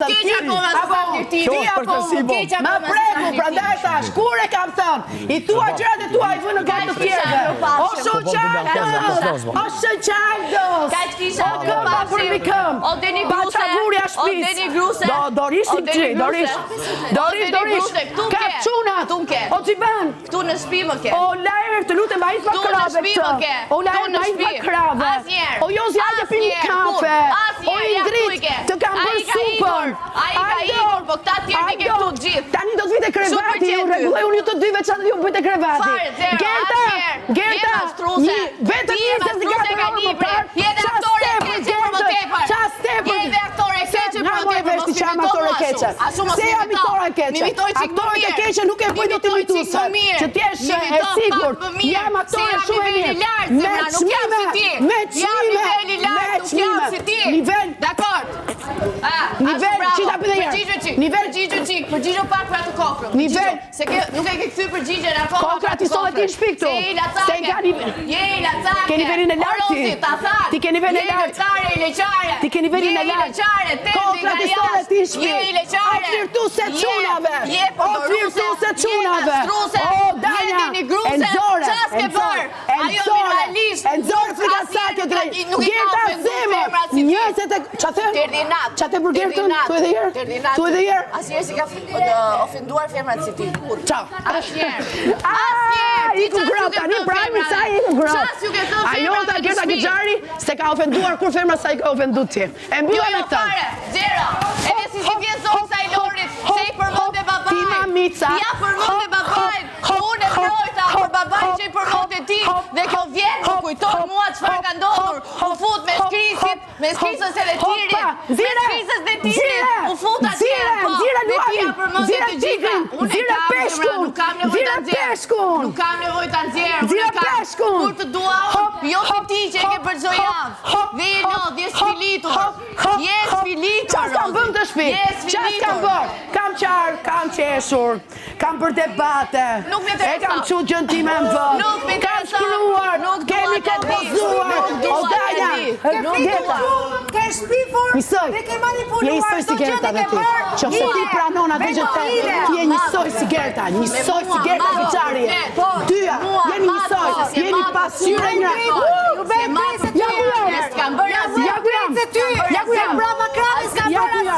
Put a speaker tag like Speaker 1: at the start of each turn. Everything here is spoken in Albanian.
Speaker 1: keq akoma s'ka flirtimi.
Speaker 2: Ma preku, prandaj thash, kur e kam thënë? I thua gjërat e tua i vë në gatë të tjerëve. O shoqardos! O shoqardos!
Speaker 1: Kaq kisha
Speaker 2: o këmba për mi këm.
Speaker 1: O deni gruse.
Speaker 2: Baçavurja
Speaker 1: O deni gruse.
Speaker 2: Dorish i qi, dorish. Ka çunat. O ti ban.
Speaker 1: Ktu në shtëpi më ke.
Speaker 2: O lajër, të lutem vajz pa krave këtë. O lajër vajz pa krave. O Jozi hajde pini kafe. O Indrit, të kam bërë supër.
Speaker 1: Ai ka ikur, po këta tjerë ke këtu të gjithë.
Speaker 2: Tani do të vite krevati, ju rregulloj unë ju të dyve çfarë ju bëjtë krevati. Gerta, vetëm një se ka
Speaker 1: libër. Jete aktore keqe për më tepër. Jete aktore keqe për më tepër.
Speaker 2: Se jam aktore keqe. Se jam aktore keqe. Aktorët e keqe nuk e bëjnë dot imituse. Që ti je e sigurt. Jam aktore shumë e mirë. Me çmime. Nivel.
Speaker 1: Dakor.
Speaker 2: Nivel çita bëj herë. Nivel
Speaker 1: përgjigjo pak për atë kokrën.
Speaker 2: Nivel.
Speaker 1: Se nuk e ke kthy përgjigjen akoma.
Speaker 2: Kokra ti solle ti në shtëpi këtu. Se ka
Speaker 1: Je lacake.
Speaker 2: Ke nivelin e lartë. Ti ke nivelin e lartë. Ti ke nivelin e lartë. Kokra ti solle ti në shtëpi. O flirtuese çunave. O flirtuese çunave. O Danja. Enzore. Enzore frikasake drejt. Gerta zemër. Njerëzit e çfarë them?
Speaker 1: Terdinat.
Speaker 2: Çfarë për Gertën? Thuaj edhe herë. Thuaj edhe herë.
Speaker 1: Asnjëherë si ka ofenduar femrat si ti.
Speaker 2: Çao.
Speaker 1: Asnjëherë.
Speaker 2: Iku grap tani prajmi sa iku grap. Ajo ta Gerta Gixhari se ka ofenduar kur femra sa i ka ofenduar ti. E mbyllë me këtë.
Speaker 1: Zero. Edhe si vjen zona sa i Lorit, se i përmendë babain.
Speaker 2: Ti mamica.
Speaker 1: Ja përmendë babain. Unë e mbrojta për babain që i përmendë ti dhe kjo vjen më kujton mua çfarë ka ndodhur. U fut me skrisit, me skrisës e tirit. Me skrisës dhe tirit. U fut atje.
Speaker 2: Zira luajin. Zira tigrin. Zira peshkun. Zira peshkun.
Speaker 1: Nuk kam nevojë ta nxjerr.
Speaker 2: Zira peshkun.
Speaker 1: Kur të dua, jo ti që e ke për çdo javë. Vino, je sfilitur. Je sfilitur.
Speaker 2: Çfarë kam bën të shtëpi? Çfarë kam bër? Kam qar, kam qeshur. Kam për debate. E kam çu gjën time në vend. Kam shkruar. Kemi kompozuar. O Danja.
Speaker 3: Ke shpifur dhe ke manipuluar.
Speaker 2: Je njësoj si Gerta dhe ti. Qofse ti pranon atë që të ti je njësoj si Gerta. Njësoj si Gerta Gixhari. Dyja, jeni njësoj. Jeni pasqyre një.
Speaker 3: Ja ku jam. Brava Kravis ka bërë